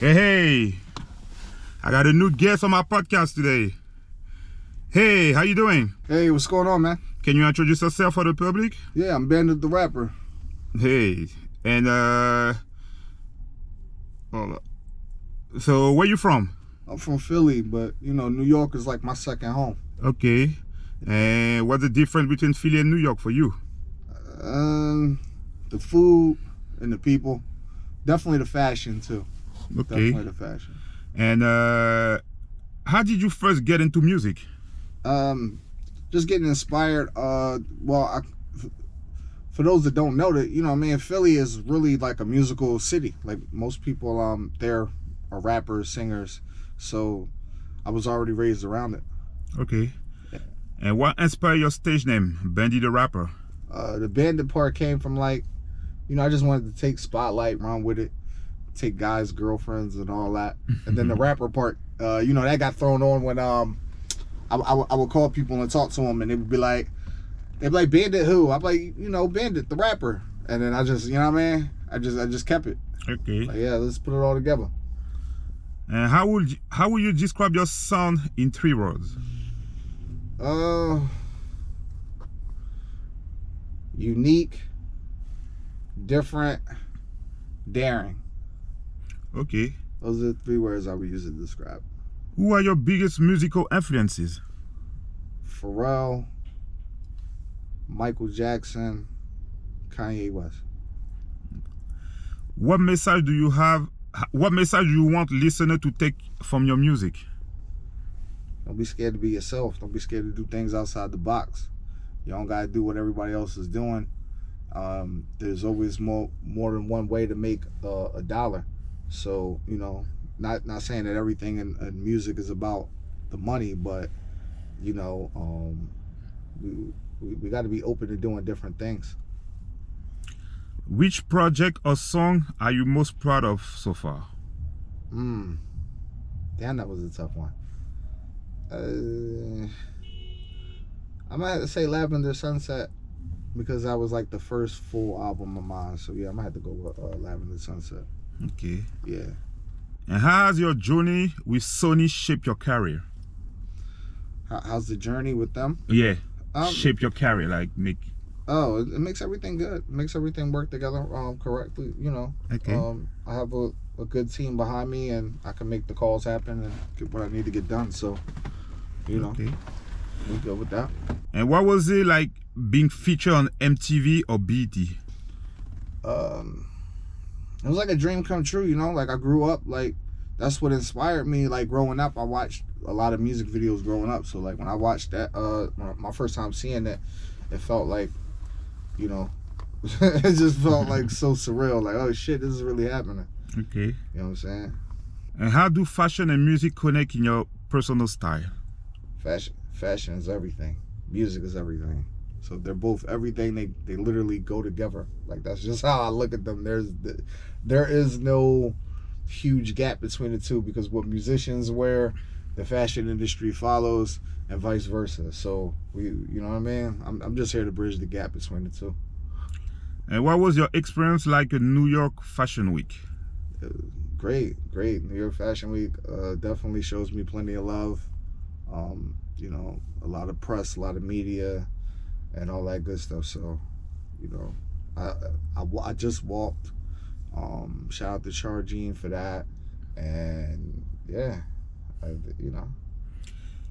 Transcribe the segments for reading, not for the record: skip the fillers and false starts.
Hey, I got a new guest on my podcast today. Hey, how you doing? Hey, what's going on, man? Can you introduce yourself for the public? Yeah, I'm Bandit the Rapper. Hey, and hold up. So where you from? I'm from Philly, but you know, New York is like my second home. Okay. And what's the difference between Philly and New York for you? The food and the people. Definitely the fashion too. Okay. Definitely the fashion. And how did you first get into music? Just getting inspired. For those that don't know that, you know, man, Philly is really like a musical city. Like most people, there are rappers, singers. So I was already raised around it. Okay. And what inspired your stage name, Bandit The Rapper? The bandit part came from like, you know, I just wanted to take spotlight, run with it, take guys' girlfriends and all that. And then the rapper part, you know, that got thrown on when I would call people and talk to them, and they'd be like, Bandit who? I'm like, you know, Bandit the Rapper. And then I just, you know what I mean? I just kept it. Okay. Like, yeah, let's put it all together. And how would you describe your sound in 3 words? Unique, different, daring. Okay. Those are the 3 words I would use to describe. Who are your biggest musical influences? Pharrell, Michael Jackson, Kanye West. What message do you have? What message do you want listener to take from your music? Don't be scared to be yourself. Don't be scared to do things outside the box. You don't gotta do what everybody else is doing. There's always more than one way to make a dollar. So, you know, not saying that everything in music is about the money, but you know, we got to be open to doing different things. Which project or song are you most proud of so far? Damn, that was a tough one. I might have to say Lavender Sunset, because that was like the first full album of mine. So yeah, I might have to go with Lavender Sunset. Okay. Yeah. And how has your journey with Sony shaped your career? How's the journey with them? Yeah. Shape your career, like make. Oh, it makes everything good. It makes everything work together correctly. You know. Okay. I have a good team behind me, and I can make the calls happen and get what I need to get done. So, you know, okay, we go with that. And what was it like being featured on MTV or BET? It was like a dream come true, you know. Like I grew up, like that's what inspired me. Like growing up, I watched a lot of music videos growing up. So like when I watched that, my first time seeing that, it felt like, you know, it just felt like so surreal. Like, oh shit, this is really happening. Okay. You know what I'm saying? And how do fashion and music connect in your personal style? Fashion is everything. Music is everything. So they're both everything. They literally go together. Like that's just how I look at them. There is no huge gap between the two, because what musicians wear, the fashion industry follows, and vice versa. So you know what I mean? I'm just here to bridge the gap between the two. And what was your experience like in New York Fashion Week? Great. New York Fashion Week definitely shows me plenty of love. You know, a lot of press, a lot of media, and all that good stuff. So, you know, I just walked. Shout out to Chargene for that, and yeah, you know.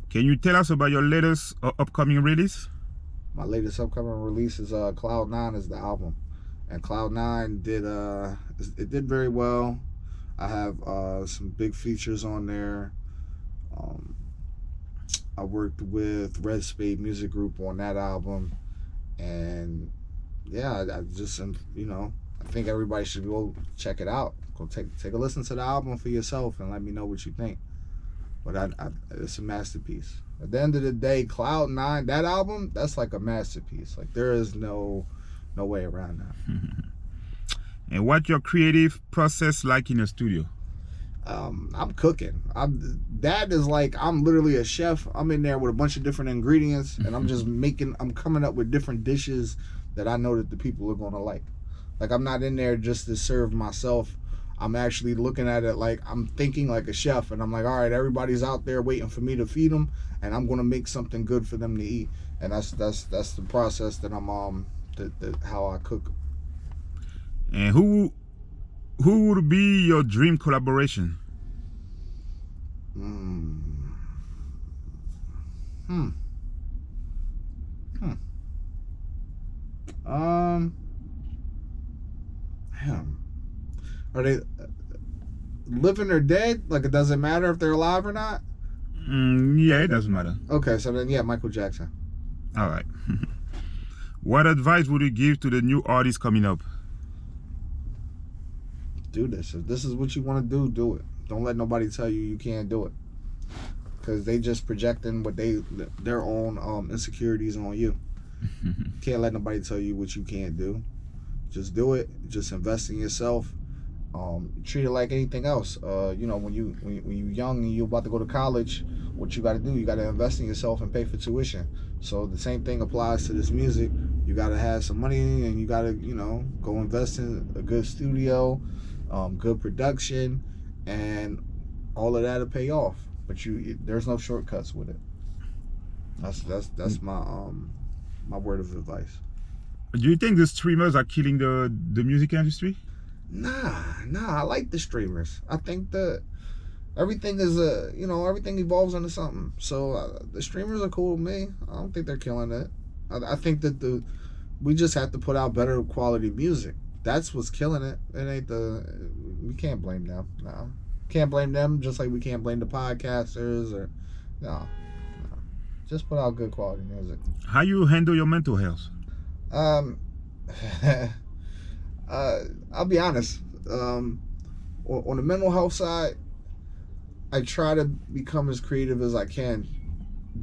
Can you tell us about your latest upcoming release? My latest upcoming release is Cloud 9 is the album, and Cloud 9 did very well. I have some big features on there. I worked with Red Spade Music Group on that album, and yeah, I just, you know, I think everybody should go check it out. Go take a listen to the album for yourself and let me know what you think. But it's a masterpiece. At the end of the day, Cloud 9, that album, that's like a masterpiece. Like there is no way around that. And what's your creative process like in the studio? I'm cooking. That is like, I'm literally a chef. I'm in there with a bunch of different ingredients, and I'm just I'm coming up with different dishes that I know that the people are gonna like. Like I'm not in there just to serve myself. I'm actually looking at it like I'm thinking like a chef, and I'm like, all right, everybody's out there waiting for me to feed them, and I'm gonna make something good for them to eat. And that's the process that I'm how I cook. And who would be your dream collaboration? Are they living or dead? Like, it doesn't matter if they're alive or not? Yeah, it doesn't matter. Okay, so then, yeah, Michael Jackson. All right. What advice would you give to the new artists coming up? Do this. If this is what you want to do, do it. Don't let nobody tell you you can't do it, because they just projecting what their own insecurities on you. Can't let nobody tell you what you can't do. Just do it. Just invest in yourself. Treat it like anything else. You know, when you're young and you're about to go to college, what you got to do, you got to invest in yourself and pay for tuition. So the same thing applies to this music. You got to have some money, and you got to, you know, go invest in a good studio, good production, and all of that'll pay off. But there's no shortcuts with it. That's my word of advice. Do you think the streamers are killing the music industry? Nah, I like the streamers. I think that everything is everything evolves into something. So the streamers are cool with me. I don't think they're killing it. I think that we just have to put out better quality music. That's what's killing it. It ain't we can't blame them. No, can't blame them. Just like we can't blame the podcasters or no. Just put out good quality music. How you handle your mental health? I'll be honest. On the mental health side, I try to become as creative as I can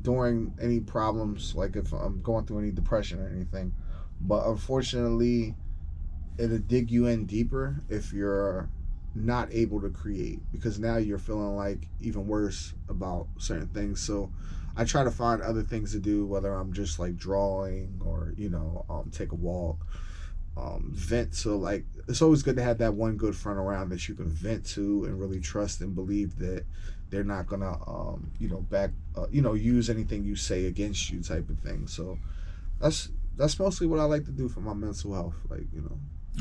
during any problems, like if I'm going through any depression or anything. But unfortunately, it'll dig you in deeper if you're not able to create, because now you're feeling like even worse about certain things. So I try to find other things to do, whether I'm just like drawing or, take a walk, vent. So like, it's always good to have that one good friend around that you can vent to and really trust and believe that they're not gonna, use anything you say against you, type of thing. So that's mostly what I like to do for my mental health. Like,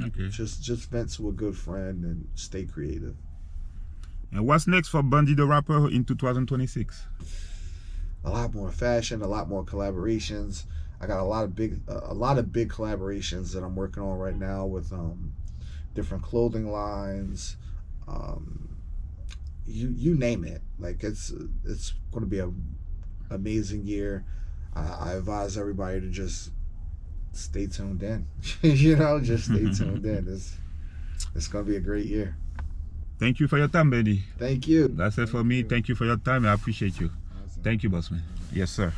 okay, just vent to a good friend and stay creative. And what's next for Bandit The Rapper in 2026? A lot more fashion, a lot more collaborations. I got a lot of big collaborations that I'm working on right now with different clothing lines. You name it. Like, it's going to be an amazing year. I advise everybody to just stay tuned in. Just stay tuned in. It's going to be a great year. Thank you for your time, Benny. Thank you. That's it for me. Thank you for your time. I appreciate you. Thank you, boss man. Yes, sir.